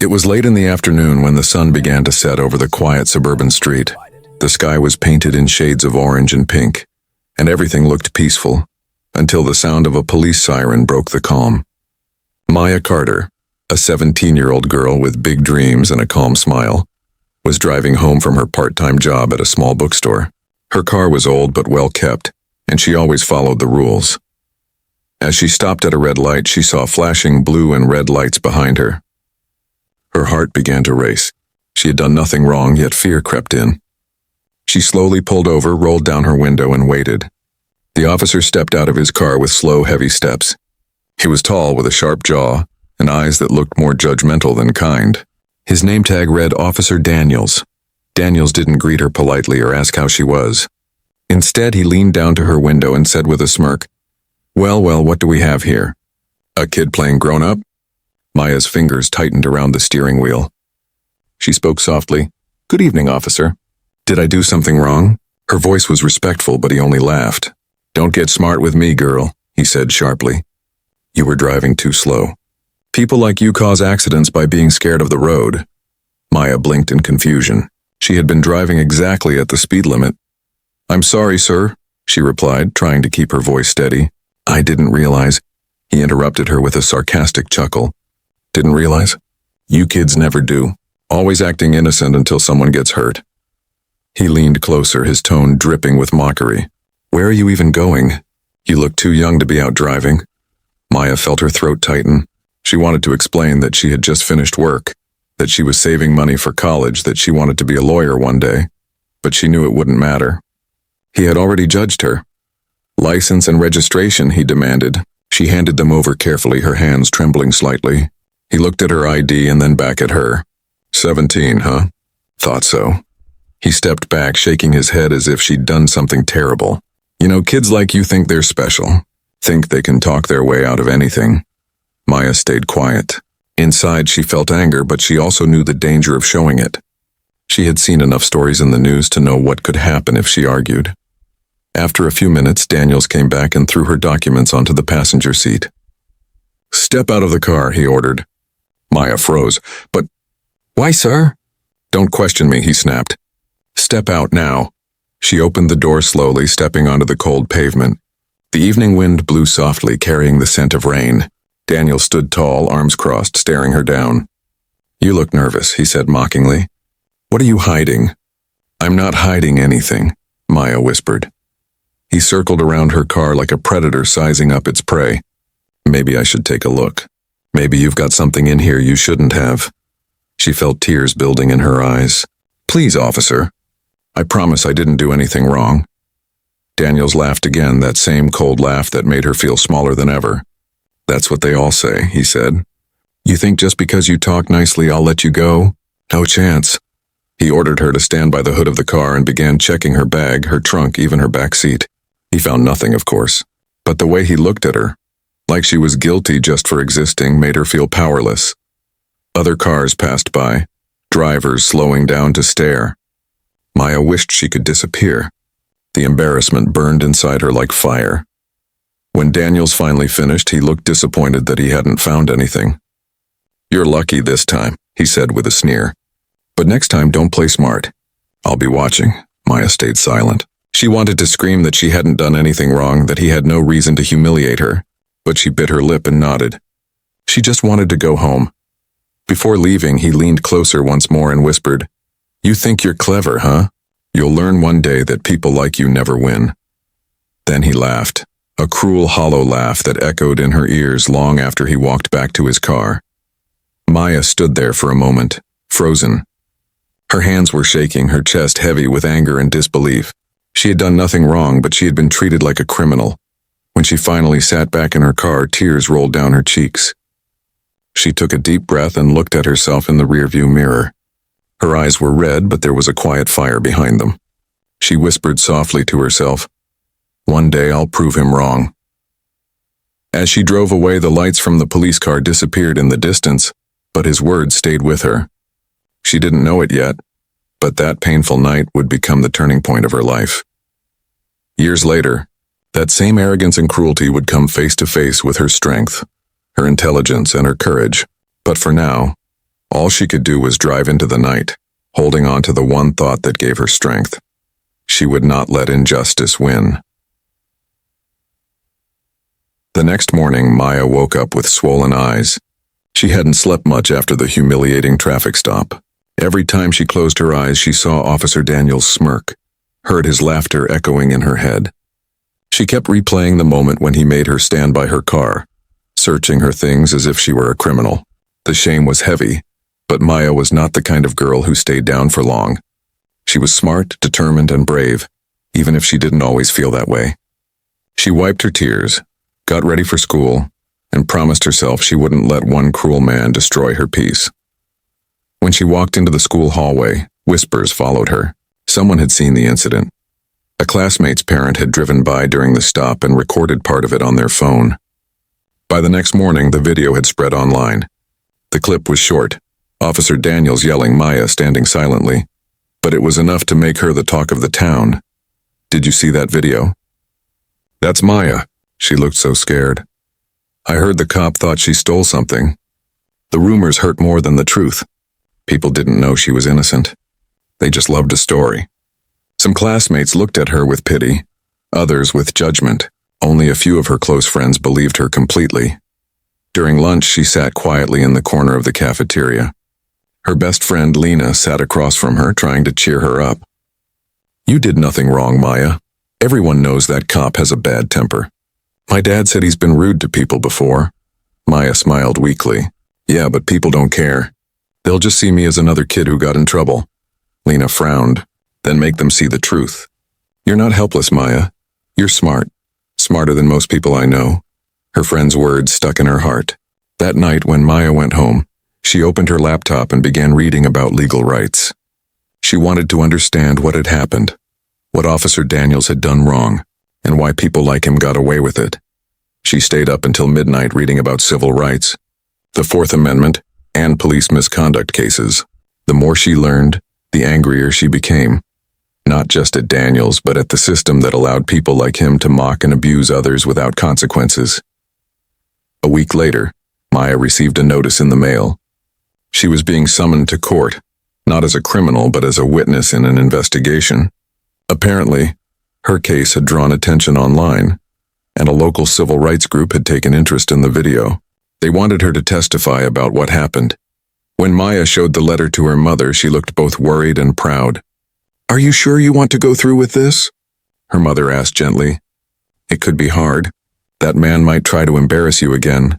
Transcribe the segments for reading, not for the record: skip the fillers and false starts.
It was late in the afternoon when the sun began to set over the quiet suburban street. The sky was painted in shades of orange and pink, and everything looked peaceful, until the sound of a police siren broke the calm. Maya Carter, a 17-year-old girl with big dreams and a calm smile, was driving home from her part-time job at a small bookstore. Her car was old but well kept, and she always followed the rules. As she stopped at a red light, she saw flashing blue and red lights behind her. Her heart began to race. She had done nothing wrong, yet fear crept in. She slowly pulled over, rolled down her window, and waited. The officer stepped out of his car with slow, heavy steps. He was tall, with a sharp jaw, and eyes that looked more judgmental than kind. His name tag read Officer Daniels. Daniels didn't greet her politely or ask how she was. Instead, he leaned down to her window and said with a smirk, Well, what do we have here? A kid playing grown-up?" Maya's fingers tightened around the steering wheel. She spoke softly, "Good evening, officer. Did I do something wrong?" Her voice was respectful, but he only laughed. "Don't get smart with me, girl," he said sharply. "You were driving too slow. People like you cause accidents by being scared of the road." Maya blinked in confusion. She had been driving exactly at the speed limit. "I'm sorry, sir," she replied, trying to keep her voice steady. "I didn't realize." He interrupted her with a sarcastic chuckle. "Didn't realize? You kids never do. Always acting innocent until someone gets hurt." He leaned closer, his tone dripping with mockery. "Where are you even going? You look too young to be out driving." Maya felt her throat tighten. She wanted to explain that she had just finished work, that she was saving money for college, that she wanted to be a lawyer one day, but she knew it wouldn't matter. He had already judged her. "License and registration," he demanded. She handed them over carefully, her hands trembling slightly. He looked at her ID and then back at her. 17, huh? Thought so." He stepped back, shaking his head as if she'd done something terrible. "You know, kids like you think they're special, think they can talk their way out of anything." Maya stayed quiet. Inside, she felt anger, but she also knew the danger of showing it. She had seen enough stories in the news to know what could happen if she argued. After a few minutes, Daniels came back and threw her documents onto the passenger seat. "Step out of the car," he ordered. Maya froze. "But why, sir?" "Don't question me," he snapped. "Step out now." She opened the door slowly, stepping onto the cold pavement. The evening wind blew softly, carrying the scent of rain. Daniel stood tall, arms crossed, staring her down. "You look nervous," he said mockingly. "What are you hiding?" "I'm not hiding anything," Maya whispered. He circled around her car like a predator sizing up its prey. "Maybe I should take a look. Maybe you've got something in here you shouldn't have." She felt tears building in her eyes. "Please, officer. I promise I didn't do anything wrong." Daniels laughed again, that same cold laugh that made her feel smaller than ever. "That's what they all say," he said. "You think just because you talk nicely I'll let you go? No chance." He ordered her to stand by the hood of the car and began checking her bag, her trunk, even her back seat. He found nothing, of course, but the way he looked at her, like she was guilty just for existing, made her feel powerless. Other cars passed by, drivers slowing down to stare. Maya wished she could disappear. The embarrassment burned inside her like fire. When Daniels finally finished, he looked disappointed that he hadn't found anything. "You're lucky this time," he said with a sneer. "But next time, don't play smart. I'll be watching." Maya stayed silent. She wanted to scream that she hadn't done anything wrong, that he had no reason to humiliate her, but she bit her lip and nodded. She just wanted to go home. Before leaving, he leaned closer once more and whispered, "You think you're clever, huh? You'll learn one day that people like you never win." Then he laughed, a cruel, hollow laugh that echoed in her ears long after he walked back to his car. Maya stood there for a moment, frozen. Her hands were shaking, her chest heavy with anger and disbelief. She had done nothing wrong, but she had been treated like a criminal. When she finally sat back in her car, tears rolled down her cheeks. She took a deep breath and looked at herself in the rearview mirror. Her eyes were red, but there was a quiet fire behind them. She whispered softly to herself, "One day I'll prove him wrong." As she drove away, the lights from the police car disappeared in the distance, but his words stayed with her. She didn't know it yet, but that painful night would become the turning point of her life. Years later, that same arrogance and cruelty would come face to face with her strength, her intelligence, and her courage. But for now, All she could do was drive into the night, holding on to the one thought that gave her strength. She would not let injustice win. The next morning, Maya woke up with swollen eyes. She hadn't slept much after the humiliating traffic stop. Every time she closed her eyes, she saw Officer Daniels smirk, heard his laughter echoing in her head. She kept replaying the moment when he made her stand by her car, searching her things as if she were a criminal. The shame was heavy, but Maya was not the kind of girl who stayed down for long. She was smart, determined, and brave, even if she didn't always feel that way. She wiped her tears, got ready for school, and promised herself she wouldn't let one cruel man destroy her peace. When she walked into the school hallway, whispers followed her. Someone had seen the incident. A classmate's parent had driven by during the stop and recorded part of it on their phone. By the next morning, the video had spread online. The clip was short, Officer Daniels yelling, Maya standing silently, but it was enough to make her the talk of the town. Did you see that video? That's Maya. She looked so scared. I heard the cop thought she stole something. The rumors hurt more than the truth. People didn't know she was innocent. They just loved a story. Some classmates looked at her with pity, others with judgment. Only a few of her close friends believed her completely. During lunch, she sat quietly in the corner of the cafeteria. Her best friend, Lena, sat across from her, trying to cheer her up. You did nothing wrong, Maya. Everyone knows that cop has a bad temper. My dad said he's been rude to people before. Maya smiled weakly. Yeah, but people don't care. They'll just see me as another kid who got in trouble. Lena frowned, then make them see the truth. You're not helpless, Maya. You're smart. Smarter than most people I know. Her friend's words stuck in her heart. That night when Maya went home, she opened her laptop and began reading about legal rights. She wanted to understand what had happened, what Officer Daniels had done wrong, and why people like him got away with it. She stayed up until midnight reading about civil rights, the Fourth Amendment, and police misconduct cases. The more she learned, the angrier she became. Not just at Daniels, but at the system that allowed people like him to mock and abuse others without consequences. A week later, Maya received a notice in the mail. She was being summoned to court, not as a criminal but as a witness in an investigation. Apparently, her case had drawn attention online, and a local civil rights group had taken interest in the video. They wanted her to testify about what happened. When Maya showed the letter to her mother, she looked both worried and proud. Are you sure you want to go through with this? Her mother asked gently. It could be hard. That man might try to embarrass you again.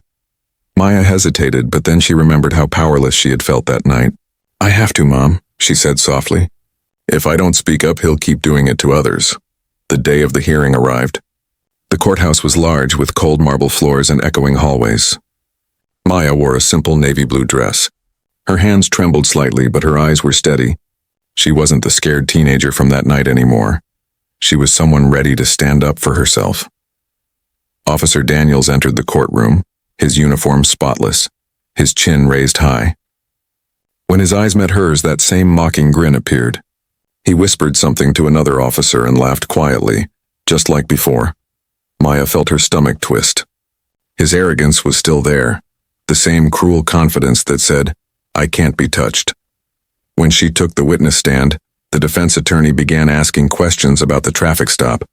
Maya hesitated, but then she remembered how powerless she had felt that night. I have to, Mom, she said softly. If I don't speak up, he'll keep doing it to others. The day of the hearing arrived. The courthouse was large with cold marble floors and echoing hallways. Maya wore a simple navy blue dress. Her hands trembled slightly, but her eyes were steady. She wasn't the scared teenager from that night anymore. She was someone ready to stand up for herself. Officer Daniels entered the courtroom, his uniform spotless, his chin raised high. When his eyes met hers, that same mocking grin appeared. He whispered something to another officer and laughed quietly, just like before. Maya felt her stomach twist. His arrogance was still there, the same cruel confidence that said, I can't be touched. When she took the witness stand, the defense attorney began asking questions about the traffic stop.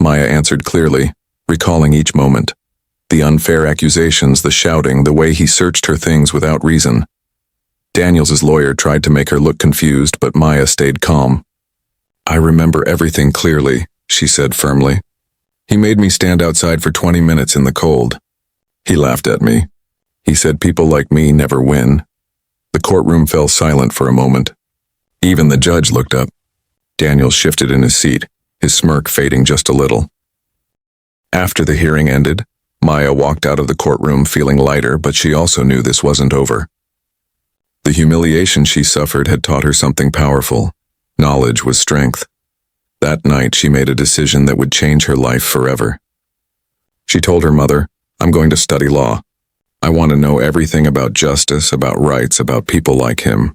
Maya answered clearly, recalling each moment. The unfair accusations, the shouting, the way he searched her things without reason. Daniels's lawyer tried to make her look confused, but Maya stayed calm. I remember everything clearly, she said firmly. He made me stand outside for 20 minutes in the cold. He laughed at me. He said people like me never win. The courtroom fell silent for a moment. Even the judge looked up. Daniels shifted in his seat, his smirk fading just a little. After the hearing ended, Maya walked out of the courtroom feeling lighter, but she also knew this wasn't over. The humiliation she suffered had taught her something powerful. Knowledge was strength. That night, she made a decision that would change her life forever. She told her mother, I'm going to study law. I want to know everything about justice, about rights, about people like him.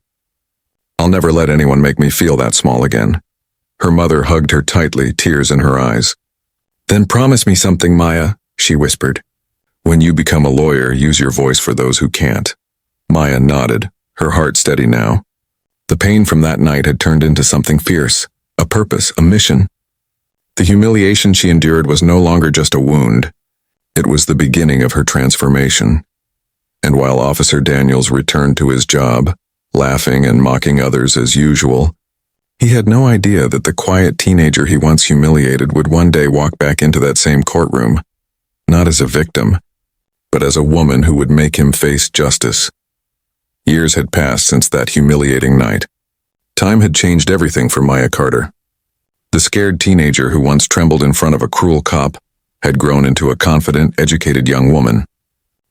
I'll never let anyone make me feel that small again. Her mother hugged her tightly, tears in her eyes. Then promise me something, Maya, she whispered. When you become a lawyer, use your voice for those who can't. Maya nodded, her heart steady now. The pain from that night had turned into something fierce, a purpose, a mission. The humiliation she endured was no longer just a wound. It was the beginning of her transformation. And while Officer Daniels returned to his job, laughing and mocking others as usual, he had no idea that the quiet teenager he once humiliated would one day walk back into that same courtroom, not as a victim, but as a woman who would make him face justice. Years had passed since that humiliating night. Time had changed everything for Maya Carter. The scared teenager who once trembled in front of a cruel cop had grown into a confident, educated young woman.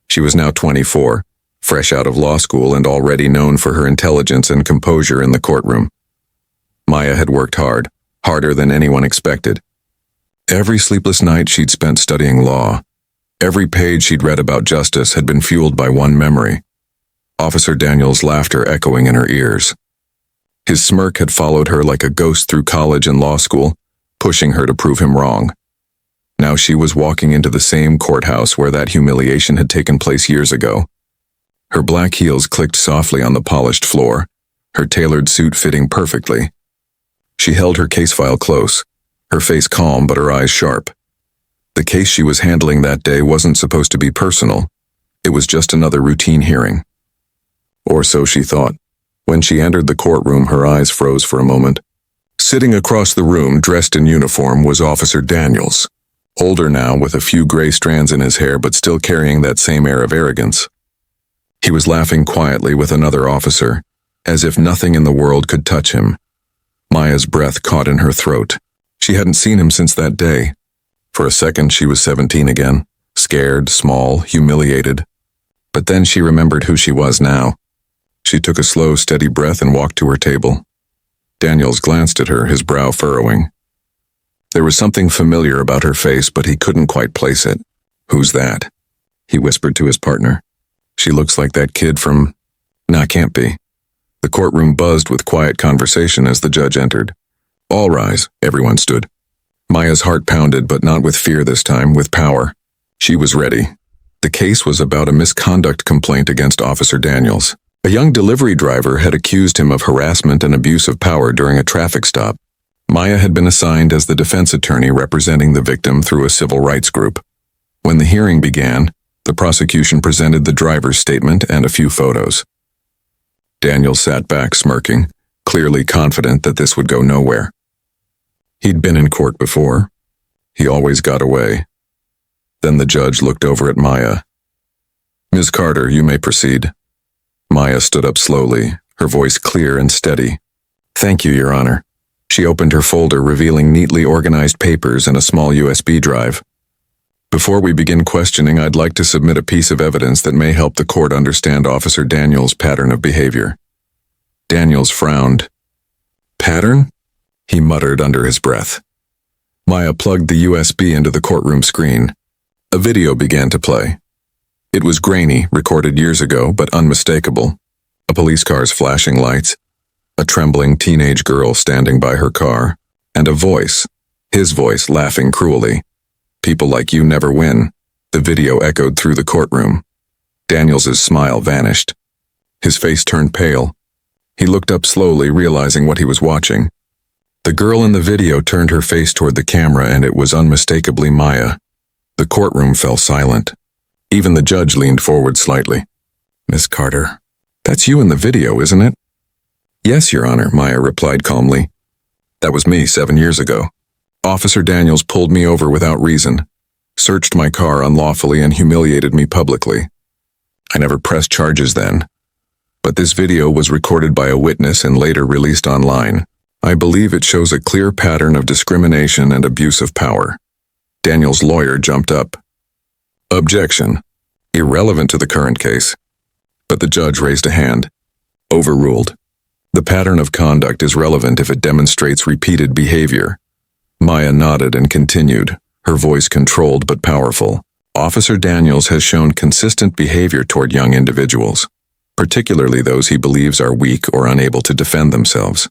She was now 24, fresh out of law school and already known for her intelligence and composure in the courtroom. Maya had worked hard, harder than anyone expected. Every sleepless night she'd spent studying law. Every page she'd read about justice had been fueled by one memory: Officer Daniels' laughter echoing in her ears. His smirk had followed her like a ghost through college and law school, pushing her to prove him wrong. Now she was walking into the same courthouse where that humiliation had taken place years ago. Her black heels clicked softly on the polished floor, her tailored suit fitting perfectly. She held her case file close, her face calm but her eyes sharp. The case she was handling that day wasn't supposed to be personal. It was just another routine hearing. Or so she thought. When she entered the courtroom, her eyes froze for a moment. Sitting across the room, dressed in uniform, was Officer Daniels. Older now, with a few gray strands in his hair, but still carrying that same air of arrogance. He was laughing quietly with another officer, as if nothing in the world could touch him. Maya's breath caught in her throat. She hadn't seen him since that day. For a second, she was 17 again, scared, small, humiliated. But then she remembered who she was now. She took a slow, steady breath and walked to her table. Daniels glanced at her, his brow furrowing. There was something familiar about her face, but he couldn't quite place it. "Who's that?" he whispered to his partner. "She looks like that kid from—" "Nah, can't be." The courtroom buzzed with quiet conversation as the judge entered. "All rise," everyone stood. Maya's heart pounded, but not with fear this time, with power. She was ready. The case was about a misconduct complaint against Officer Daniels. A young delivery driver had accused him of harassment and abuse of power during a traffic stop. Maya had been assigned as the defense attorney representing the victim through a civil rights group. When the hearing began, the prosecution presented the driver's statement and a few photos. Daniel sat back smirking, clearly confident that this would go nowhere. He'd been in court before. He always got away. Then the judge looked over at Maya. "Ms. Carter, you may proceed." Maya stood up slowly, her voice clear and steady. "Thank you, Your Honor." She opened her folder, revealing neatly organized papers and a small USB drive. "Before we begin questioning, I'd like to submit a piece of evidence that may help the court understand Officer Daniels' pattern of behavior." Daniels frowned. "Pattern?" he muttered under his breath. Maya plugged the USB into the courtroom screen. A video began to play. It was grainy, recorded years ago, but unmistakable. A police car's flashing lights, a trembling teenage girl standing by her car, and a voice, his voice laughing cruelly. "People like you never win." The video echoed through the courtroom. Daniels's smile vanished. His face turned pale. He looked up slowly, realizing what he was watching. The girl in the video turned her face toward the camera, and it was unmistakably Maya. The courtroom fell silent. Even the judge leaned forward slightly. "Miss Carter, that's you in the video, isn't it?" "Yes, Your Honor," Maya replied calmly. "That was me 7 years ago. Officer Daniels pulled me over without reason, searched my car unlawfully, and humiliated me publicly. I never pressed charges then. But this video was recorded by a witness and later released online. I believe it shows a clear pattern of discrimination and abuse of power." Daniels' lawyer jumped up. "Objection. Irrelevant to the current case." But the judge raised a hand. "Overruled. The pattern of conduct is relevant if it demonstrates repeated behavior." Maya nodded and continued, her voice controlled but powerful. "Officer Daniels has shown consistent behavior toward young individuals, particularly those he believes are weak or unable to defend themselves.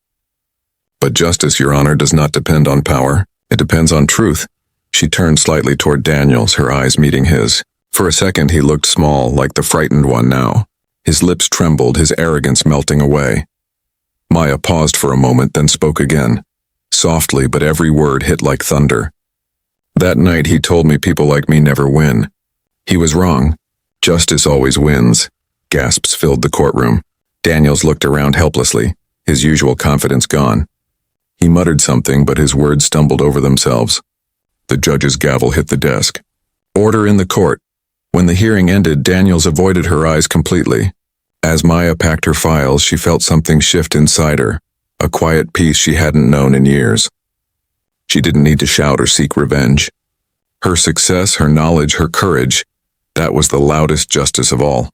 But justice, Your Honor, does not depend on power. It depends on truth." She turned slightly toward Daniels, her eyes meeting his. For a second he looked small, like the frightened one now. His lips trembled, his arrogance melting away. Maya paused for a moment, then spoke again, softly, but every word hit like thunder. That night he told me people like me never win. He was wrong. Justice always wins. Gasps filled the courtroom. Daniels looked around helplessly, his usual confidence gone. He muttered something, but his words stumbled over themselves. The judge's gavel hit the desk. Order in the court. When the hearing ended, Daniels avoided her eyes completely. As Maya packed her files, she felt something shift inside her, a quiet peace she hadn't known in years. She didn't need to shout or seek revenge. Her success, her knowledge, her courage, that was the loudest justice of all.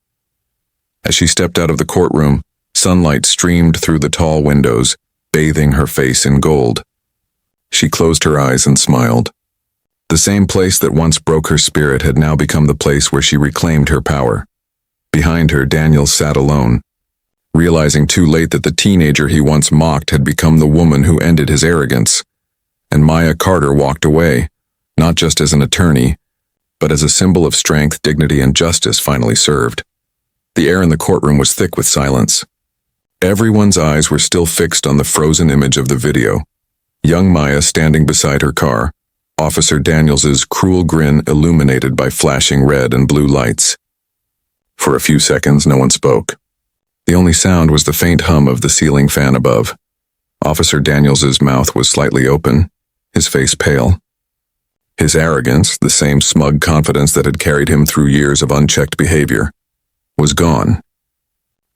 As she stepped out of the courtroom, sunlight streamed through the tall windows, bathing her face in gold. She closed her eyes and smiled. The same place that once broke her spirit had now become the place where she reclaimed her power. Behind her, Daniels sat alone, realizing too late that the teenager he once mocked had become the woman who ended his arrogance. And Maya Carter walked away, not just as an attorney, but as a symbol of strength, dignity, and justice finally served. The air in the courtroom was thick with silence. Everyone's eyes were still fixed on the frozen image of the video. Young Maya standing beside her car, Officer Daniels's cruel grin illuminated by flashing red and blue lights. For a few seconds, no one spoke. The only sound was the faint hum of the ceiling fan above. Officer Daniels's mouth was slightly open, his face pale. His arrogance, the same smug confidence that had carried him through years of unchecked behavior, was gone.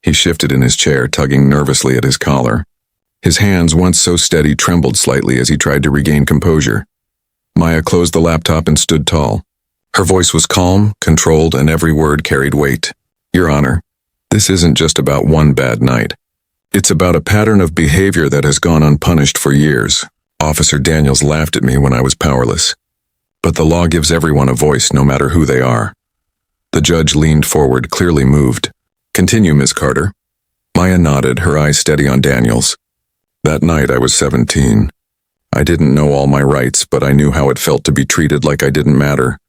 He shifted in his chair, tugging nervously at his collar. His hands, once so steady, trembled slightly as he tried to regain composure. Maya closed the laptop and stood tall. Her voice was calm, controlled, and every word carried weight. Your Honor, this isn't just about one bad night. It's about a pattern of behavior that has gone unpunished for years. Officer Daniels laughed at me when I was powerless. But the law gives everyone a voice, no matter who they are. The judge leaned forward, clearly moved. Continue, Ms. Carter. Maya nodded, her eyes steady on Daniels. That night I was 17. I didn't know all my rights, but I knew how it felt to be treated like I didn't matter.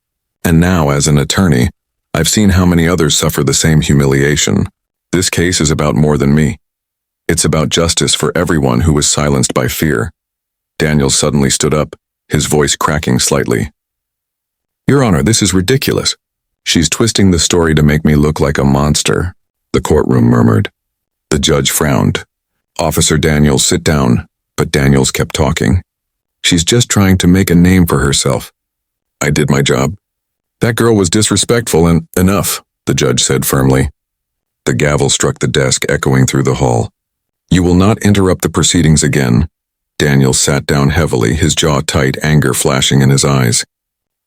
And now, as an attorney, I've seen how many others suffer the same humiliation. This case is about more than me. It's about justice for everyone who was silenced by fear. Daniels suddenly stood up, his voice cracking slightly. Your Honor, this is ridiculous. She's twisting the story to make me look like a monster, the courtroom murmured. The judge frowned. Officer Daniels, sit down, but Daniels kept talking. She's just trying to make a name for herself. I did my job. That girl was disrespectful and enough, the judge said firmly. The gavel struck the desk, echoing through the hall. You will not interrupt the proceedings again. Daniels sat down heavily, his jaw tight, anger flashing in his eyes.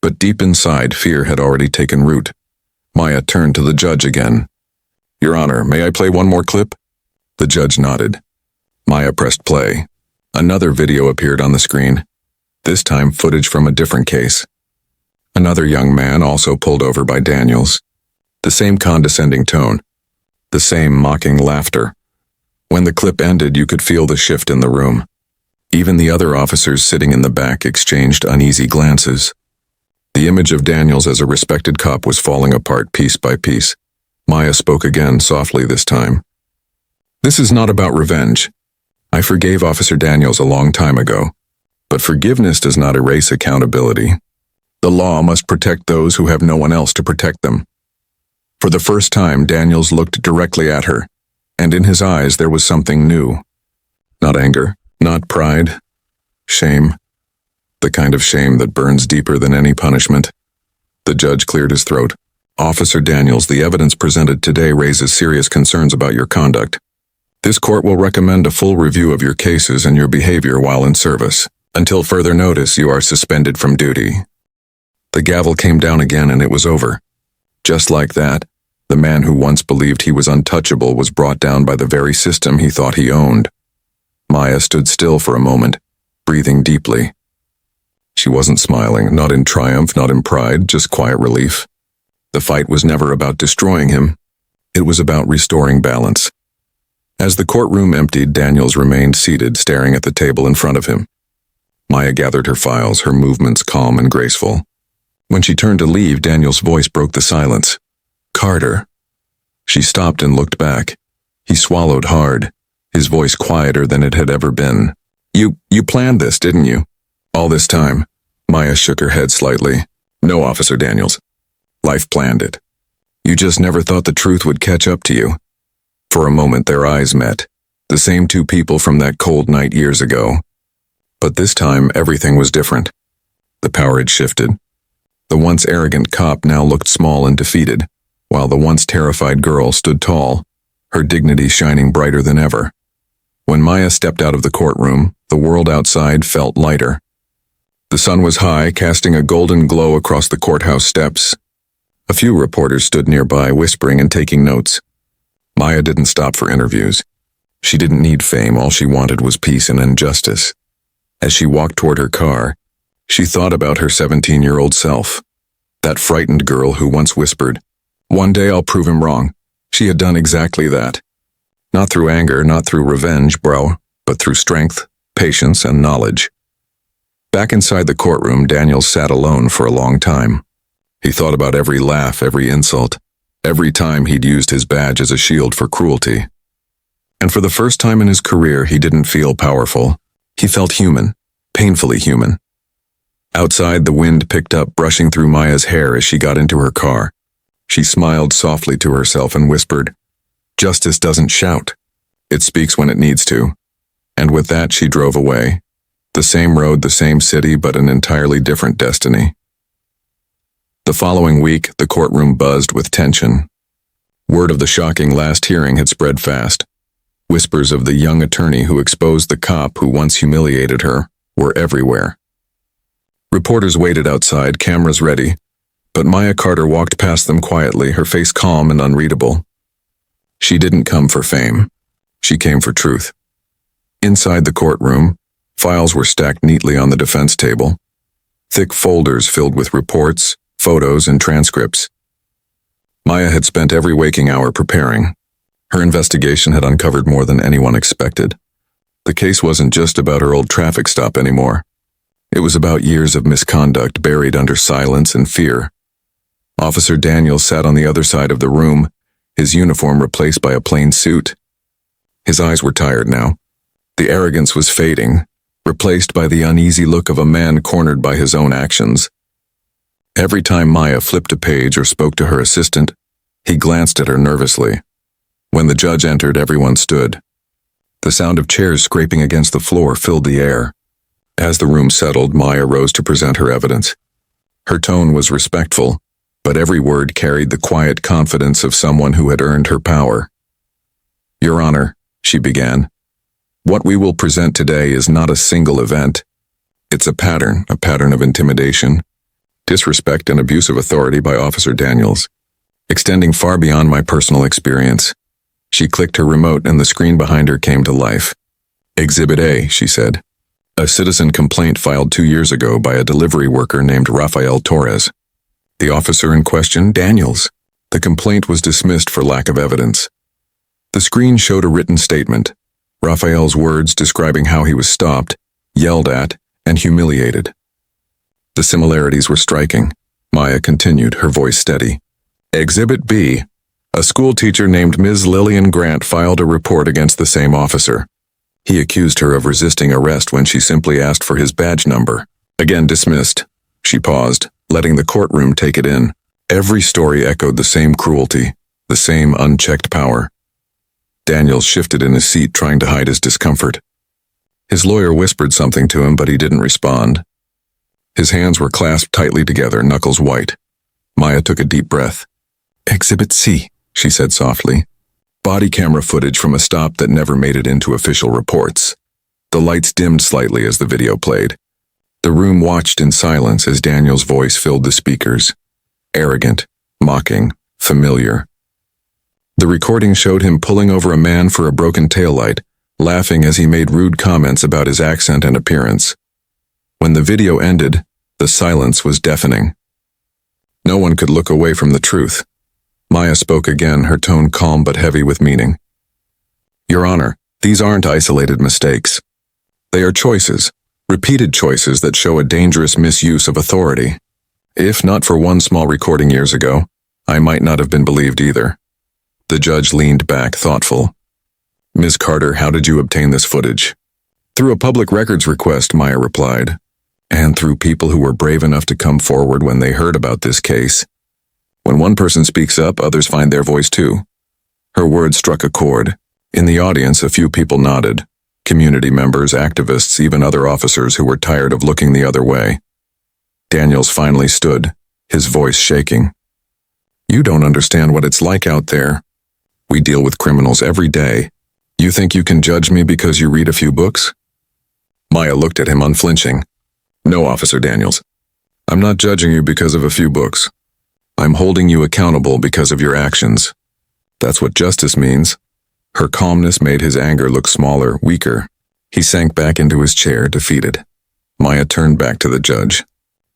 But deep inside, fear had already taken root. Maya turned to the judge again. Your Honor, may I play one more clip? The judge nodded. Maya pressed play. Another video appeared on the screen, this time footage from a different case. Another young man also pulled over by Daniels. The same condescending tone, the same mocking laughter. When the clip ended, you could feel the shift in the room. Even the other officers sitting in the back exchanged uneasy glances. The image of Daniels as a respected cop was falling apart piece by piece. Maya spoke again, softly this time. This is not about revenge. I forgave Officer Daniels a long time ago. But forgiveness does not erase accountability. The law must protect those who have no one else to protect them. For the first time, Daniels looked directly at her, and in his eyes there was something new. Not anger, not pride, shame. The kind of shame that burns deeper than any punishment. The judge cleared his throat. Officer Daniels, the evidence presented today raises serious concerns about your conduct. This court will recommend a full review of your cases and your behavior while in service. Until further notice, you are suspended from duty. The gavel came down again and it was over. Just like that, the man who once believed he was untouchable was brought down by the very system he thought he owned. Maya stood still for a moment, breathing deeply. She wasn't smiling, not in triumph, not in pride, just quiet relief. The fight was never about destroying him. It was about restoring balance. As the courtroom emptied, Daniels remained seated, staring at the table in front of him. Maya gathered her files, her movements calm and graceful. When she turned to leave, Daniels' voice broke the silence. Carter. She stopped and looked back. He swallowed hard, his voice quieter than it had ever been. You planned this, didn't you? All this time. Maya shook her head slightly. No, Officer Daniels. Life planned it. You just never thought the truth would catch up to you. For a moment their eyes met, the same two people from that cold night years ago. But this time everything was different. The power had shifted. The once arrogant cop now looked small and defeated, while the once terrified girl stood tall, her dignity shining brighter than ever. When Maya stepped out of the courtroom, the world outside felt lighter. The sun was high, casting a golden glow across the courthouse steps. A few reporters stood nearby, whispering and taking notes. Maya didn't stop for interviews. She didn't need fame, all she wanted was peace and justice. As she walked toward her car, she thought about her 17-year-old self. That frightened girl who once whispered, "One day I'll prove him wrong." She had done exactly that. Not through anger, not through revenge, but through strength, patience, and knowledge. Back inside the courtroom, Daniels sat alone for a long time. He thought about every laugh, every insult, every time he'd used his badge as a shield for cruelty. And for the first time in his career, he didn't feel powerful. He felt human, painfully human. Outside, the wind picked up, brushing through Maya's hair as she got into her car. She smiled softly to herself and whispered, "Justice doesn't shout. It speaks when it needs to." And with that, she drove away. The same road, the same city, but an entirely different destiny. The following week, the courtroom buzzed with tension. Word of the shocking last hearing had spread fast. Whispers of the young attorney who exposed the cop who once humiliated her were everywhere. Reporters waited outside, cameras ready, but Maya Carter walked past them quietly, her face calm and unreadable. She didn't come for fame. She came for truth. Inside the courtroom, files were stacked neatly on the defense table. Thick folders filled with reports, photos, and transcripts. Maya had spent every waking hour preparing. Her investigation had uncovered more than anyone expected. The case wasn't just about her old traffic stop anymore. It was about years of misconduct buried under silence and fear. Officer Daniels sat on the other side of the room, his uniform replaced by a plain suit. His eyes were tired now. The arrogance was fading, replaced by the uneasy look of a man cornered by his own actions. Every time Maya flipped a page or spoke to her assistant, he glanced at her nervously. When the judge entered, everyone stood. The sound of chairs scraping against the floor filled the air. As the room settled, Maya rose to present her evidence. Her tone was respectful, but every word carried the quiet confidence of someone who had earned her power. "Your Honor," she began, "what we will present today is not a single event. It's a pattern of intimidation, disrespect, and abuse of authority by Officer Daniels, extending far beyond my personal experience." She clicked her remote and the screen behind her came to life. "Exhibit A," she said. "A citizen complaint filed 2 years ago by a delivery worker named Rafael Torres. The officer in question, Daniels. The complaint was dismissed for lack of evidence." The screen showed a written statement, Rafael's words describing how he was stopped, yelled at, and humiliated. The similarities were striking. Maya continued, her voice steady. "Exhibit B. A school teacher named Ms. Lillian Grant filed a report against the same officer. He accused her of resisting arrest when she simply asked for his badge number. Again dismissed." She paused, letting the courtroom take it in. Every story echoed the same cruelty, the same unchecked power. Daniels shifted in his seat, trying to hide his discomfort. His lawyer whispered something to him, but he didn't respond. His hands were clasped tightly together, knuckles white. Maya took a deep breath. "Exhibit C," she said softly. Body camera footage from a stop that never made it into official reports. The lights dimmed slightly as the video played. The room watched in silence as Daniel's voice filled the speakers. Arrogant, mocking, familiar. The recording showed him pulling over a man for a broken taillight, laughing as he made rude comments about his accent and appearance. When the video ended, the silence was deafening. No one could look away from the truth. Maya spoke again, her tone calm but heavy with meaning. "Your Honor, these aren't isolated mistakes. They are choices, repeated choices that show a dangerous misuse of authority. If not for one small recording years ago, I might not have been believed either. The judge leaned back, thoughtful. Ms. Carter, how did you obtain this footage? Through a public records request, Maya replied, and through people who were brave enough to come forward when they heard about this case. When one person speaks up, others find their voice too. Her words struck a chord. In the audience, a few people nodded. Community members, activists, even other officers who were tired of looking the other way. Daniels finally stood, his voice shaking. You don't understand what it's like out there. We deal with criminals every day. You think you can judge me because you read a few books? Maya looked at him unflinching. No, Officer Daniels. I'm not judging you because of a few books. I'm holding you accountable because of your actions. That's what justice means. Her calmness made his anger look smaller, weaker. He sank back into his chair, defeated. Maya turned back to the judge.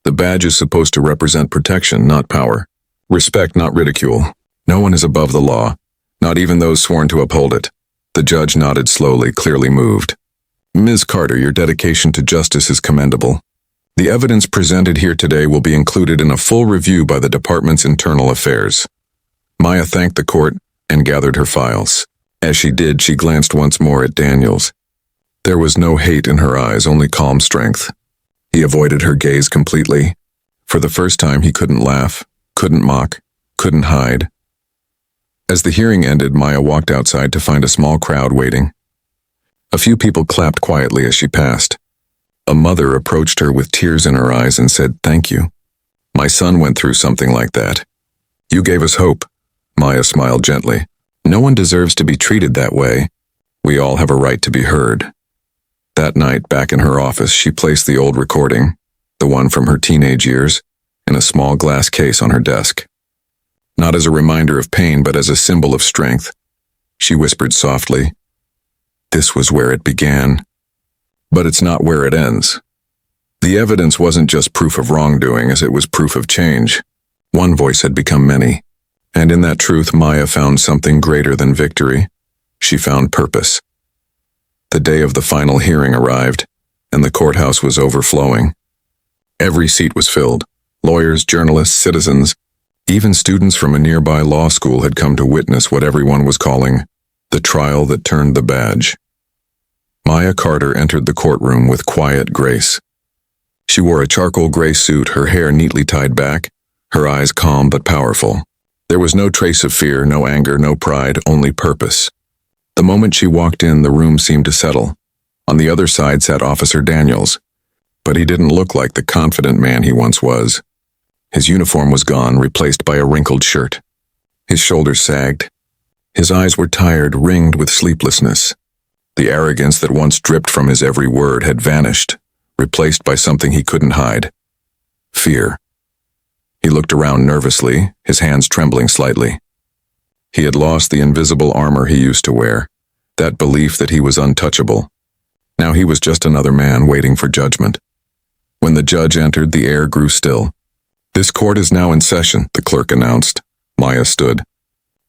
The badge is supposed to represent protection, not power. Respect, not ridicule. No one is above the law, not even those sworn to uphold it. The judge nodded slowly, clearly moved. Ms. Carter, your dedication to justice is commendable. The evidence presented here today will be included in a full review by the department's internal affairs. Maya thanked the court and gathered her files. As she did, she glanced once more at Daniels. There was no hate in her eyes, only calm strength. He avoided her gaze completely. For the first time, he couldn't laugh, couldn't mock, couldn't hide. As the hearing ended, Maya walked outside to find a small crowd waiting. A few people clapped quietly as she passed. A mother approached her with tears in her eyes and said, "Thank you. My son went through something like that. You gave us hope." Maya smiled gently. No one deserves to be treated that way. We all have a right to be heard. That night, back in her office, she placed the old recording, the one from her teenage years, in a small glass case on her desk. Not as a reminder of pain, but as a symbol of strength. She whispered softly, "This was where it began. But it's not where it ends." The evidence wasn't just proof of wrongdoing, as it was proof of change. One voice had become many. And in that truth, Maya found something greater than victory. She found purpose. The day of the final hearing arrived, and the courthouse was overflowing. Every seat was filled. Lawyers, journalists, citizens, even students from a nearby law school had come to witness what everyone was calling the trial that turned the badge. Maya Carter entered the courtroom with quiet grace. She wore a charcoal gray suit, her hair neatly tied back, her eyes calm but powerful. There was no trace of fear, no anger, no pride, only purpose. The moment she walked in, the room seemed to settle. On the other side sat Officer Daniels, but he didn't look like the confident man he once was. His uniform was gone, replaced by a wrinkled shirt. His shoulders sagged. His eyes were tired, ringed with sleeplessness. The arrogance that once dripped from his every word had vanished, replaced by something he couldn't hide. Fear. He looked around nervously, his hands trembling slightly. He had lost the invisible armor he used to wear, that belief that he was untouchable. Now he was just another man waiting for judgment. When the judge entered, the air grew still. "This court is now in session," the clerk announced. Maya stood.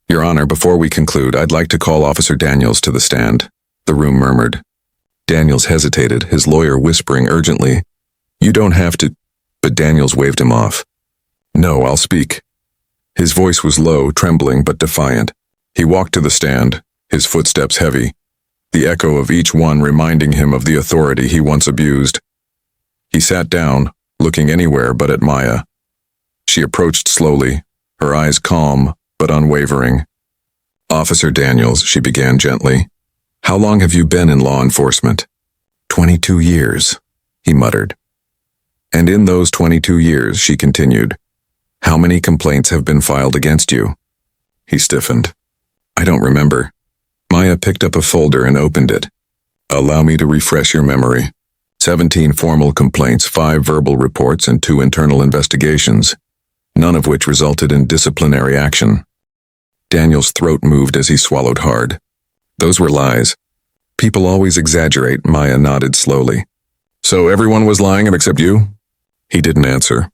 "Your Honor, before we conclude, I'd like to call Officer Daniels to the stand," the room murmured. Daniels hesitated, his lawyer whispering urgently, "You don't have to," but Daniels waved him off. "No, I'll speak." His voice was low, trembling, but defiant. He walked to the stand, his footsteps heavy, the echo of each one reminding him of the authority he once abused. He sat down, looking anywhere but at Maya. She approached slowly, her eyes calm but unwavering. "Officer Daniels," she began gently, "how long have you been in law enforcement?" 22 years, he muttered. "And in those 22 years," she continued, "how many complaints have been filed against you?" He stiffened. "I don't remember." Maya picked up a folder and opened it. "Allow me to refresh your memory. 17 formal complaints, 5 verbal reports, and 2 internal investigations, none of which resulted in disciplinary action." Daniel's throat moved as he swallowed hard. "Those were lies. People always exaggerate," Maya nodded slowly. "So everyone was lying except you?" He didn't answer.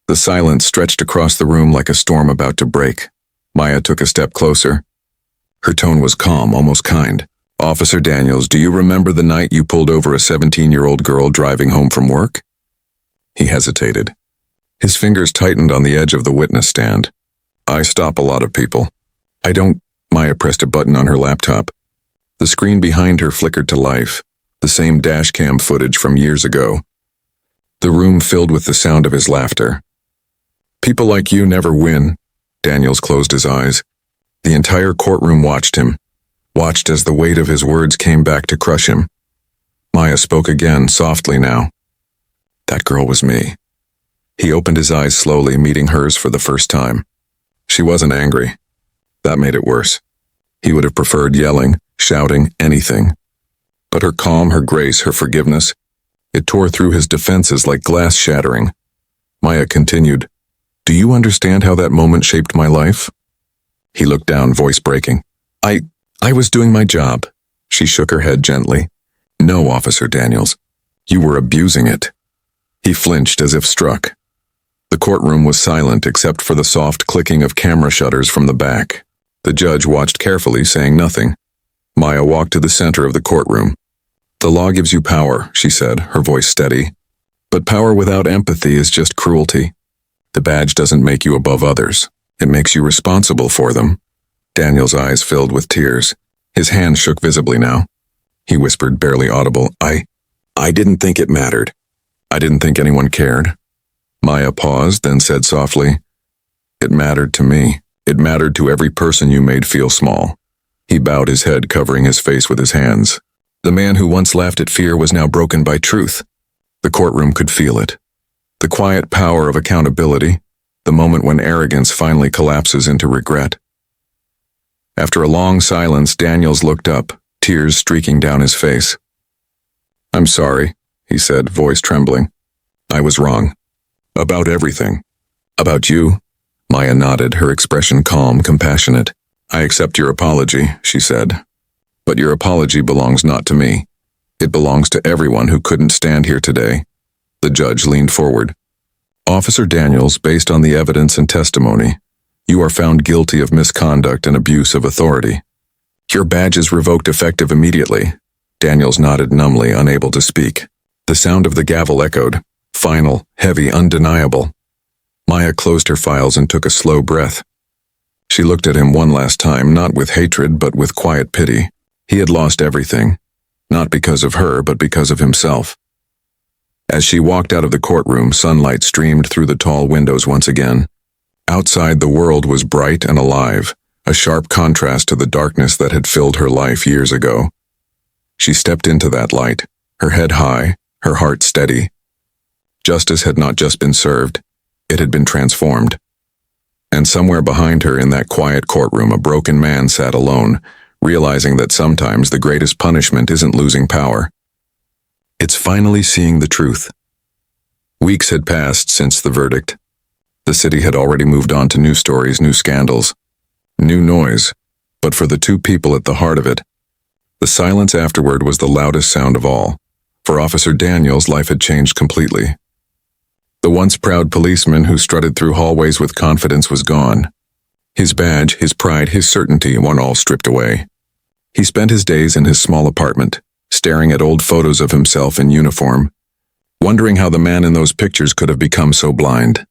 The silence stretched across the room like a storm about to break. Maya took a step closer. Her tone was calm, almost kind. "Officer Daniels, do you remember the night you pulled over a 17-year-old girl driving home from work?" He hesitated. His fingers tightened on the edge of the witness stand. "I stop a lot of people. I don't," Maya Maya pressed a button on her laptop. The screen behind her flickered to life, the same dashcam footage from years ago. The room filled with the sound of his laughter. "People like you never win." Daniels closed his eyes. The entire courtroom watched him, watched as the weight of his words came back to crush him. Maya spoke again, softly now. "That girl was me." He opened his eyes slowly, meeting hers for the first time. She wasn't angry. That made it worse. He would have preferred yelling, shouting, anything. But her calm, her grace, her forgiveness, it tore through his defenses like glass shattering. Maya continued, "Do you understand how that moment shaped my life?" He looked down, voice breaking. I was doing my job." She shook her head gently. "No, Officer Daniels. You were abusing it." He flinched as if struck. The courtroom was silent except for the soft clicking of camera shutters from the back. The judge watched carefully, saying nothing. Maya walked to the center of the courtroom. "The law gives you power," she said, her voice steady. "But power without empathy is just cruelty. The badge doesn't make you above others. It makes you responsible for them." Daniel's eyes filled with tears. His hand shook visibly now. He whispered, barely audible, I didn't think it mattered. I didn't think anyone cared." Maya paused, then said softly, "It mattered to me. It mattered to every person you made feel small." He bowed his head, covering his face with his hands. The man who once laughed at fear was now broken by truth. The courtroom could feel it. The quiet power of accountability, the moment when arrogance finally collapses into regret. After a long silence, Daniels looked up, tears streaking down his face. "I'm sorry," he said, voice trembling. "I was wrong. About everything. About you?" Maya nodded, her expression calm, compassionate. "I accept your apology," she said. "But your apology belongs not to me. It belongs to everyone who couldn't stand here today." The judge leaned forward. "Officer Daniels, based on the evidence and testimony, you are found guilty of misconduct and abuse of authority. Your badge is revoked effective immediately." Daniels nodded numbly, unable to speak. The sound of the gavel echoed, final, heavy, undeniable. Maya closed her files and took a slow breath. She looked at him one last time, not with hatred, but with quiet pity. He had lost everything, not because of her, but because of himself. As she walked out of the courtroom, sunlight streamed through the tall windows once again. Outside, the world was bright and alive, a sharp contrast to the darkness that had filled her life years ago. She stepped into that light, her head high, her heart steady. Justice had not just been served, it had been transformed. And somewhere behind her in that quiet courtroom, a broken man sat alone, realizing that sometimes the greatest punishment isn't losing power. It's finally seeing the truth. Weeks had passed since the verdict. The city had already moved on to new stories, new scandals, new noise, but for the two people at the heart of it, the silence afterward was the loudest sound of all. For Officer Daniels, life had changed completely. The once proud policeman who strutted through hallways with confidence was gone. His badge, his pride, his certainty, one all stripped away. He spent his days in his small apartment, staring at old photos of himself in uniform, wondering how the man in those pictures could have become so blind.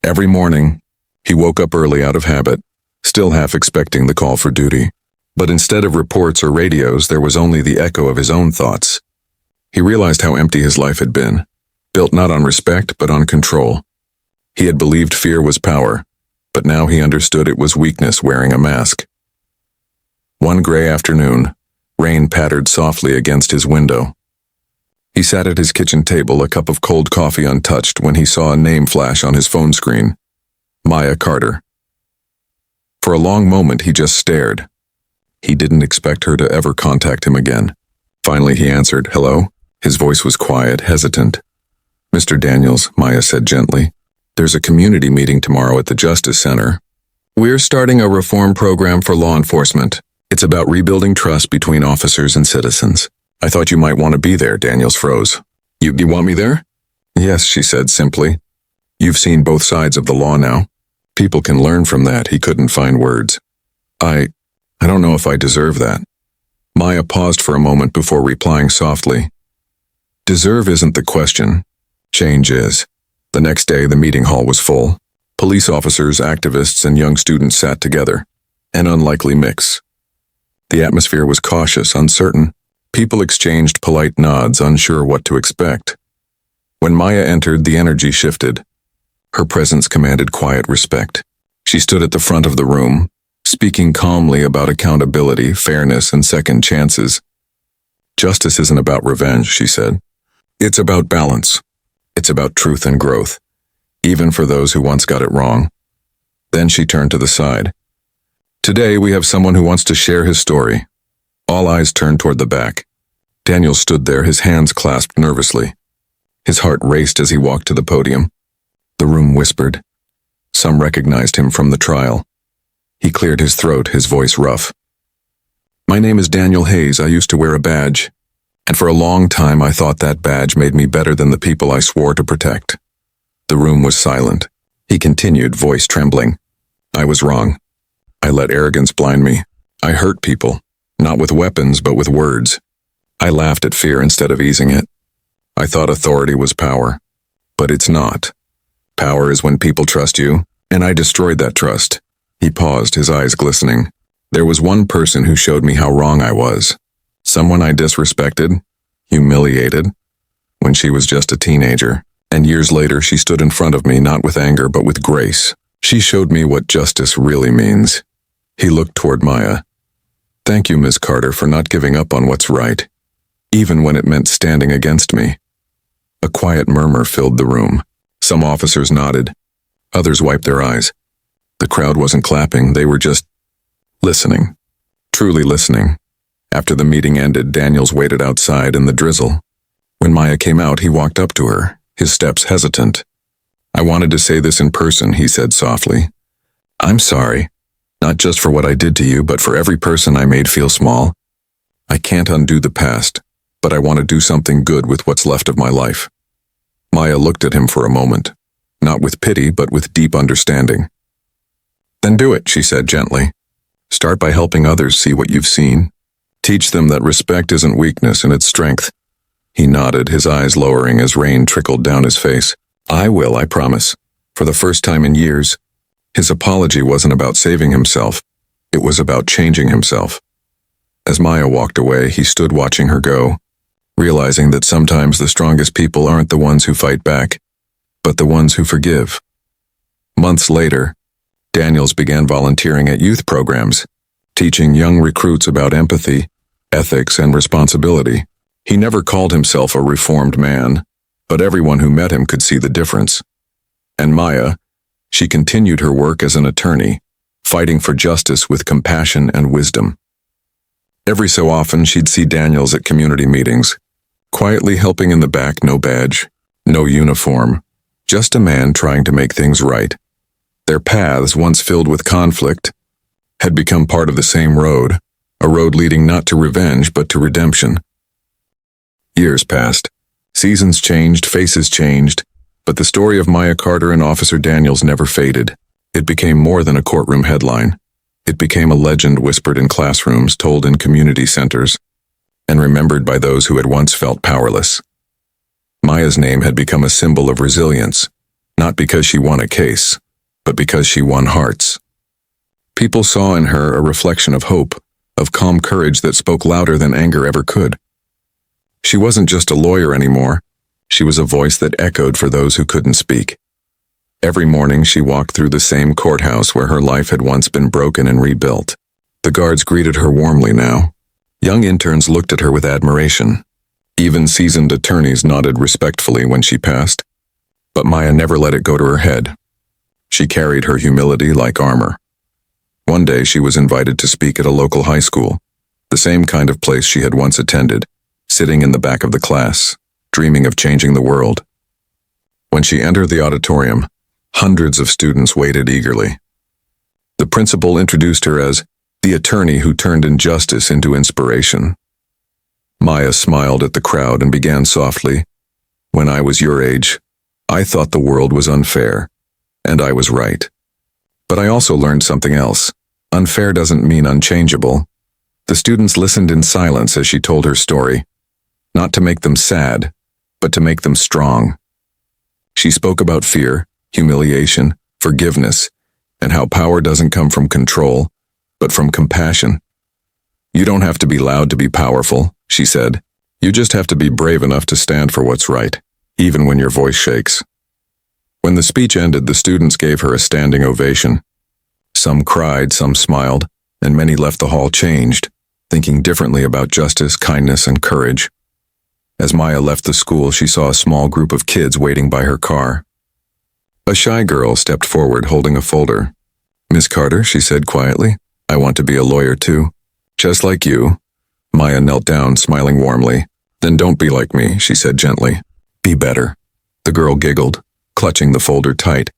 Every morning, he woke up early out of habit, still half expecting the call for duty. But instead of reports or radios, there was only the echo of his own thoughts. He realized how empty his life had been, built not on respect, but on control. He had believed fear was power, but now he understood it was weakness wearing a mask. One gray afternoon, rain pattered softly against his window. He sat at his kitchen table, a cup of cold coffee untouched, when he saw a name flash on his phone screen. Maya Carter. For a long moment, he just stared. He didn't expect her to ever contact him again. Finally, he answered, "Hello?" His voice was quiet, hesitant. "Mr. Daniels," Maya said gently, "there's a community meeting tomorrow at the Justice Center. We're starting a reform program for law enforcement. It's about rebuilding trust between officers and citizens. I thought you might want to be there." Daniels froze. You want me there?" "Yes," she said simply. "You've seen both sides of the law now. People can learn from that." He couldn't find words. I don't know if I deserve that." Maya paused for a moment before replying softly. "Deserve isn't the question. Change is." The next day, the meeting hall was full. Police officers, activists, and young students sat together. An unlikely mix. The atmosphere was cautious, uncertain. People exchanged polite nods, unsure what to expect. When Maya entered, the energy shifted. Her presence commanded quiet respect. She stood at the front of the room, speaking calmly about accountability, fairness, and second chances. Justice isn't about revenge, she said. It's about balance. It's about truth and growth, even for those who once got it wrong. Then she turned to the side. Today we have someone who wants to share his story. All eyes turned toward the back. Daniel stood there, his hands clasped nervously. His heart raced as he walked to the podium. The room whispered. Some recognized him from the trial. He cleared his throat, his voice rough. My name is Daniel Hayes. I used to wear a badge, and for a long time I thought that badge made me better than the people I swore to protect. The room was silent. He continued, voice trembling. I was wrong. I let arrogance blind me. I hurt people, not with weapons, but with words. I laughed at fear instead of easing it. I thought authority was power, but it's not. Power is when people trust you, and I destroyed that trust. He paused, his eyes glistening. There was one person who showed me how wrong I was. Someone I disrespected, humiliated, when she was just a teenager. And years later, she stood in front of me, not with anger, but with grace. She showed me what justice really means. He looked toward Maya. Thank you, Ms. Carter, for not giving up on what's right, even when it meant standing against me. A quiet murmur filled the room. Some officers nodded. Others wiped their eyes. The crowd wasn't clapping, they were just listening. Truly listening. After the meeting ended, Daniels waited outside in the drizzle. When Maya came out, he walked up to her, his steps hesitant. I wanted to say this in person, he said softly. I'm sorry, not just for what I did to you, but for every person I made feel small. I can't undo the past, but I want to do something good with what's left of my life. Maya looked at him for a moment, not with pity, but with deep understanding. Then do it, she said gently. Start by helping others see what you've seen. Teach them that respect isn't weakness and it's strength. He nodded, his eyes lowering as rain trickled down his face. I will, I promise. For the first time in years, his apology wasn't about saving himself. It was about changing himself. As Maya walked away, he stood watching her go, realizing that sometimes the strongest people aren't the ones who fight back, but the ones who forgive. Months later, Daniels began volunteering at youth programs, teaching young recruits about empathy, ethics, and responsibility. He never called himself a reformed man, but everyone who met him could see the difference. And Maya, she continued her work as an attorney, fighting for justice with compassion and wisdom. Every so often, she'd see Daniels at community meetings, quietly helping in the back, no badge, no uniform, just a man trying to make things right. Their paths, once filled with conflict, had become part of the same road, a road leading not to revenge but to redemption. Years passed. Seasons changed, faces changed, but the story of Maya Carter and Officer Daniels never faded. It became more than a courtroom headline. It became a legend whispered in classrooms, told in community centers, and remembered by those who had once felt powerless. Maya's name had become a symbol of resilience, not because she won a case, but because she won hearts. People saw in her a reflection of hope, of calm courage that spoke louder than anger ever could. She wasn't just a lawyer anymore. She was a voice that echoed for those who couldn't speak. Every morning she walked through the same courthouse where her life had once been broken and rebuilt. The guards greeted her warmly now. Young interns looked at her with admiration. Even seasoned attorneys nodded respectfully when she passed. But Maya never let it go to her head. She carried her humility like armor. One day she was invited to speak at a local high school, the same kind of place she had once attended, sitting in the back of the class, dreaming of changing the world. When she entered the auditorium, hundreds of students waited eagerly. The principal introduced her as the attorney who turned injustice into inspiration. Maya smiled at the crowd and began softly, "When I was your age, I thought the world was unfair, and I was right. But I also learned something else. Unfair doesn't mean unchangeable." The students listened in silence as she told her story, not to make them sad, but to make them strong. She spoke about fear, humiliation, forgiveness, and how power doesn't come from control, but from compassion. You don't have to be loud to be powerful, she said. You just have to be brave enough to stand for what's right, even when your voice shakes. When the speech ended, the students gave her a standing ovation. Some cried, some smiled, and many left the hall changed, thinking differently about justice, kindness, and courage. As Maya left the school, she saw a small group of kids waiting by her car. A shy girl stepped forward holding a folder. "Miss Carter," she said quietly, "I want to be a lawyer too. Just like you." Maya knelt down, smiling warmly. "Then don't be like me," she said gently. "Be better." The girl giggled, clutching the folder tight,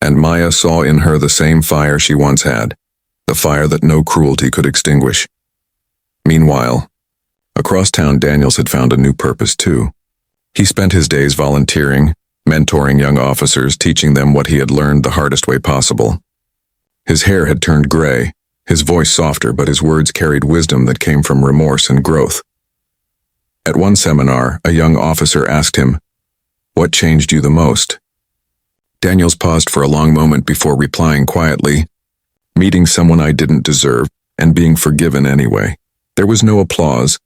and Maya saw in her the same fire she once had, the fire that no cruelty could extinguish. Meanwhile, across town, Daniels had found a new purpose too. He spent his days volunteering, mentoring young officers, teaching them what he had learned the hardest way possible. His hair had turned gray, his voice softer, but his words carried wisdom that came from remorse and growth. At one seminar, a young officer asked him, "What changed you the most?" Daniels paused for a long moment before replying quietly, "Meeting someone I didn't deserve and being forgiven anyway." There was no applause,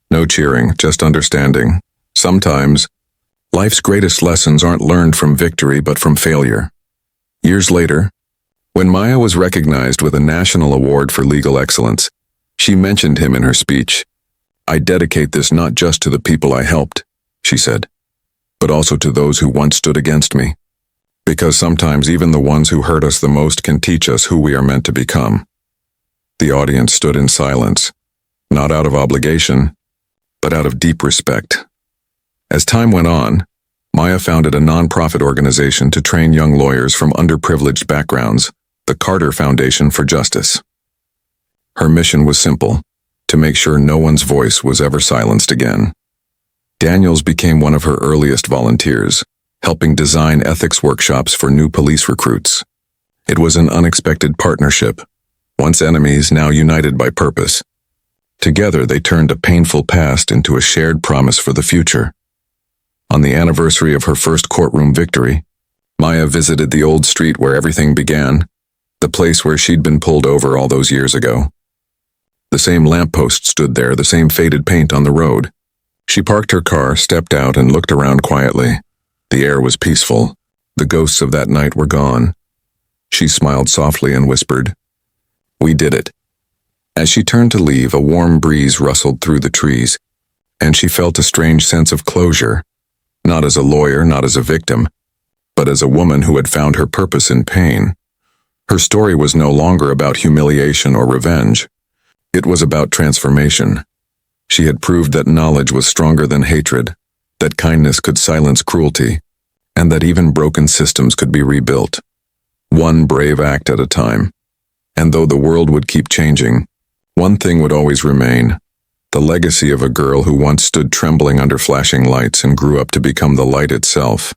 no cheering, just understanding. Sometimes, life's greatest lessons aren't learned from victory but from failure. Years later, when Maya was recognized with a national award for legal excellence, she mentioned him in her speech. "I dedicate this not just to the people I helped," she said, "but also to those who once stood against me. Because sometimes even the ones who hurt us the most can teach us who we are meant to become." The audience stood in silence, not out of obligation, but out of deep respect. As time went on, Maya founded a nonprofit organization to train young lawyers from underprivileged backgrounds, the Carter Foundation for Justice. Her mission was simple: to make sure no one's voice was ever silenced again. Daniels became one of her earliest volunteers, helping design ethics workshops for new police recruits. It was an unexpected partnership, once enemies, now united by purpose. Together, they turned a painful past into a shared promise for the future. On the anniversary of her first courtroom victory, Maya visited the old street where everything began, the place where she'd been pulled over all those years ago. The same lamppost stood there, the same faded paint on the road. She parked her car, stepped out, and looked around quietly. The air was peaceful. The ghosts of that night were gone. She smiled softly and whispered, "We did it." As she turned to leave, a warm breeze rustled through the trees, and she felt a strange sense of closure, not as a lawyer, not as a victim, but as a woman who had found her purpose in pain. Her story was no longer about humiliation or revenge. It was about transformation. She had proved that knowledge was stronger than hatred, that kindness could silence cruelty, and that even broken systems could be rebuilt, one brave act at a time. And though the world would keep changing, one thing would always remain: the legacy of a girl who once stood trembling under flashing lights and grew up to become the light itself.